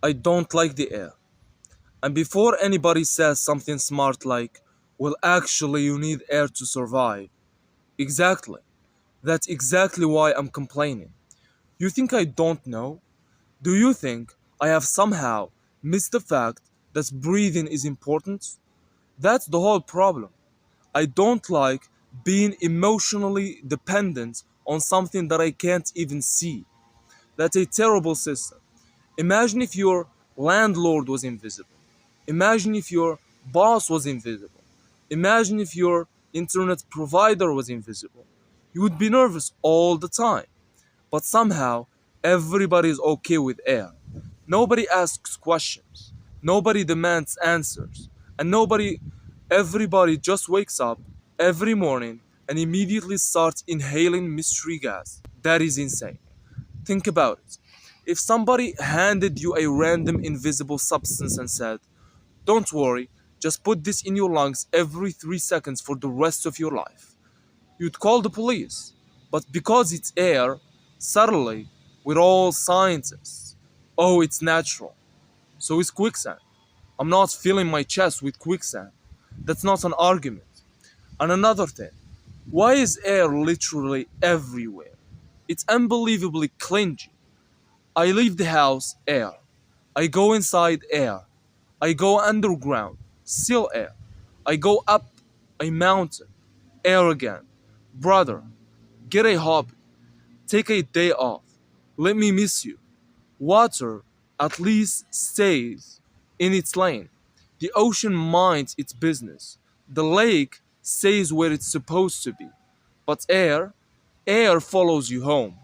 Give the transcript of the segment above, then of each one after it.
I don't like the air. And before anybody says something smart like, well, actually, you need air to survive. Exactly. That's exactly why I'm complaining. You think I don't know? Do you think I have somehow missed the fact that breathing is important? That's the whole problem. I don't like being emotionally dependent on something that I can't even see. That's a terrible system. Imagine if your landlord was invisible. Imagine if your boss was invisible. Imagine if your internet provider was invisible. You would be nervous all the time. But somehow, everybody is okay with air. Nobody asks questions. Nobody demands answers. And everybody just wakes up every morning and immediately starts inhaling mystery gas. That is insane. Think about it. If somebody handed you a random invisible substance and said, don't worry, just put this in your lungs every 3 seconds for the rest of your life, you'd call the police. But because it's air, suddenly we're all scientists. Oh, it's natural. So it's quicksand. I'm not filling my chest with quicksand. That's not an argument. And another thing, why is air literally everywhere? It's unbelievably clingy. I leave the house, air. I go inside, air. I go underground, still air. I go up a mountain, air again. Brother, get a hobby. Take a day off. Let me miss you. Water at least stays in its lane. The ocean minds its business. The lake stays where it's supposed to be. But air follows you home.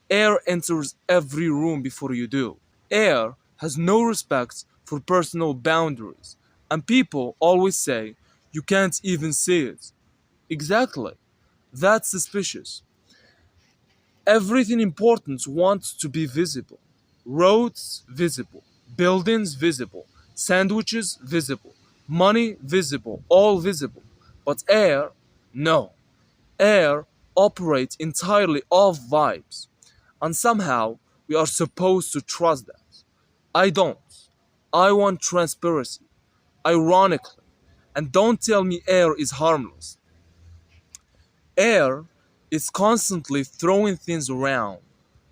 Air enters every room before you do. Air has no respect for personal boundaries. And people always say, you can't even see it. Exactly. That's suspicious. Everything important wants to be visible. Roads visible, buildings visible, sandwiches visible, money visible, all visible. But air, no. Air operates entirely off vibes. And somehow we are supposed to trust that. I don't. I want transparency. Ironically. And don't tell me air is harmless. Air is constantly throwing things around: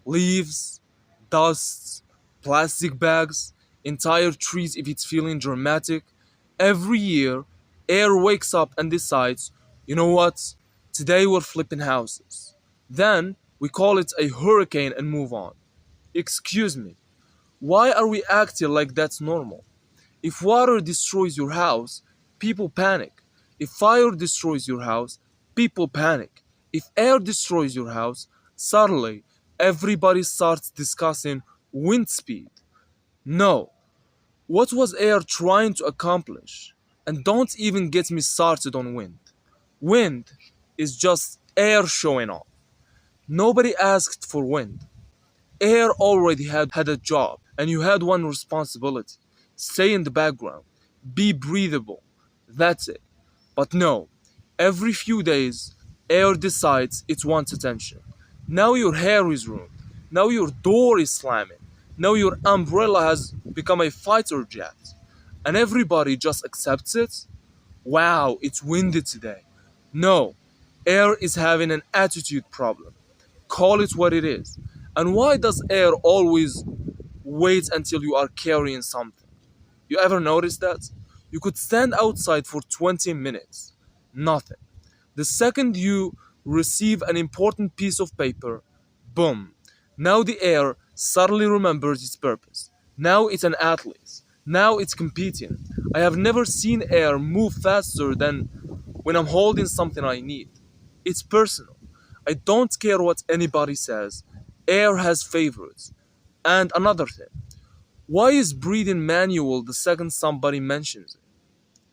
leaves, dust, plastic bags, entire trees if it's feeling dramatic. Every year, air wakes up and decides, you know what? Today we're flipping houses. Then we call it a hurricane and move on. Excuse me, why are we acting like that's normal? If water destroys your house, people panic. If fire destroys your house, people panic. If air destroys your house, suddenly everybody starts discussing wind speed. No, what was air trying to accomplish? And don't even get me started on wind. Wind is just air showing off. Nobody asked for wind. Air already had a job, and you had one responsibility: stay in the background, be breathable. That's it. But no, every few days, air decides it wants attention. Now your hair is ruined. Now your door is slamming. Now your umbrella has become a fighter jet. And everybody just accepts it? Wow, it's windy today. No, air is having an attitude problem. Call it what it is. And why does air always wait until you are carrying something? You ever notice that? You could stand outside for 20 minutes. Nothing. The second you receive an important piece of paper, boom. Now the air suddenly remembers its purpose. Now it's an athlete. Now it's competing. I have never seen air move faster than when I'm holding something I need. It's personal. I don't care what anybody says. Air has favorites. And another thing, why is breathing manual the second somebody mentions it?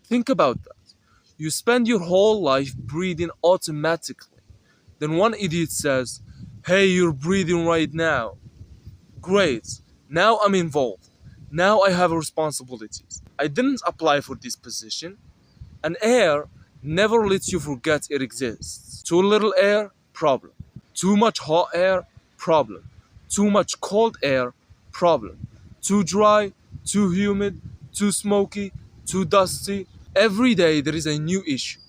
Think about that. You spend your whole life breathing automatically. Then one idiot says, hey, you're breathing right now. Great. Now I'm involved. Now I have responsibilities. I didn't apply for this position. And air never lets you forget it exists. Too little air, problem. Too much hot air, problem. Too much cold air, problem. Too dry, too humid, too smoky, too dusty. Every day there is a new issue.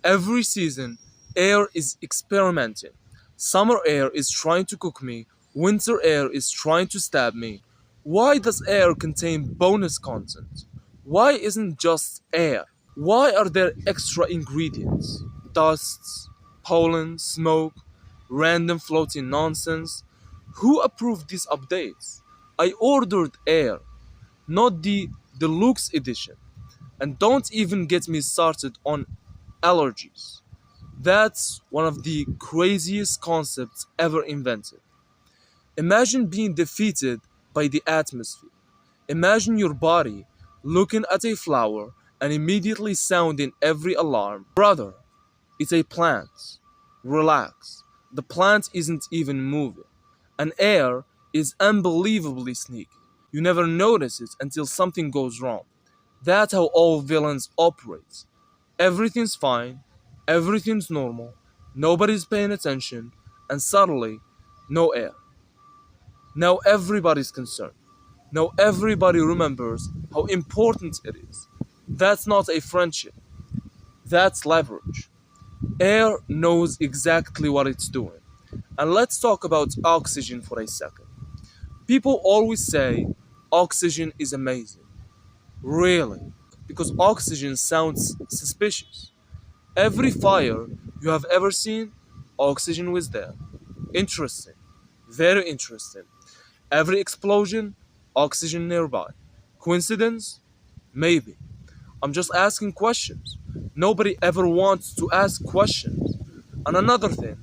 Every season, air is experimenting. Summer air is trying to cook me, winter air is trying to stab me. Why does air contain bonus content? Why isn't just air? Why are there extra ingredients? Dusts, pollen, smoke, random floating nonsense. Who approved these updates? I ordered air, not the deluxe edition. And don't even get me started on allergies. That's one of the craziest concepts ever invented. Imagine being defeated by the atmosphere. Imagine your body looking at a flower and immediately sounding every alarm. Brother, it's a plant. Relax. The plant isn't even moving. And air is unbelievably sneaky. You never notice it until something goes wrong. That's how all villains operate. Everything's fine, everything's normal, nobody's paying attention, and suddenly, no air. Now everybody's concerned. Now everybody remembers how important it is. That's not a friendship, that's leverage. Air knows exactly what it's doing. And let's talk about oxygen for a second. People always say oxygen is amazing. Really? Because oxygen sounds suspicious. Every fire you have ever seen, oxygen was there. Interesting. Very interesting. Every explosion, oxygen nearby. Coincidence? Maybe. I'm just asking questions. Nobody ever wants to ask questions. And another thing,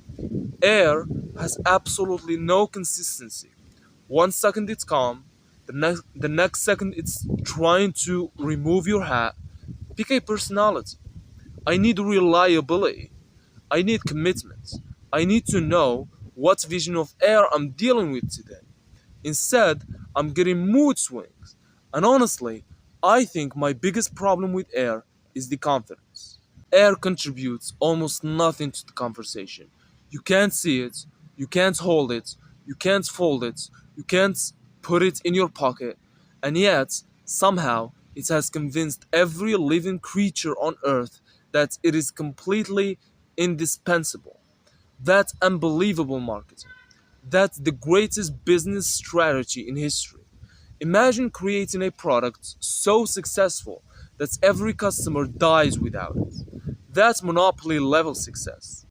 air has absolutely no consistency. One second it's calm, the next second it's trying to remove your hat. Pick a personality. I need reliability. I need commitment. I need to know what vision of air I'm dealing with today. Instead, I'm getting mood swings. And honestly, I think my biggest problem with air is the confidence. Air contributes almost nothing to the conversation. You can't see it, you can't hold it, you can't fold it, you can't put it in your pocket, and yet, somehow, it has convinced every living creature on earth that it is completely indispensable. That's unbelievable marketing. That's the greatest business strategy in history. Imagine creating a product so successful that every customer dies without it. That's monopoly level success.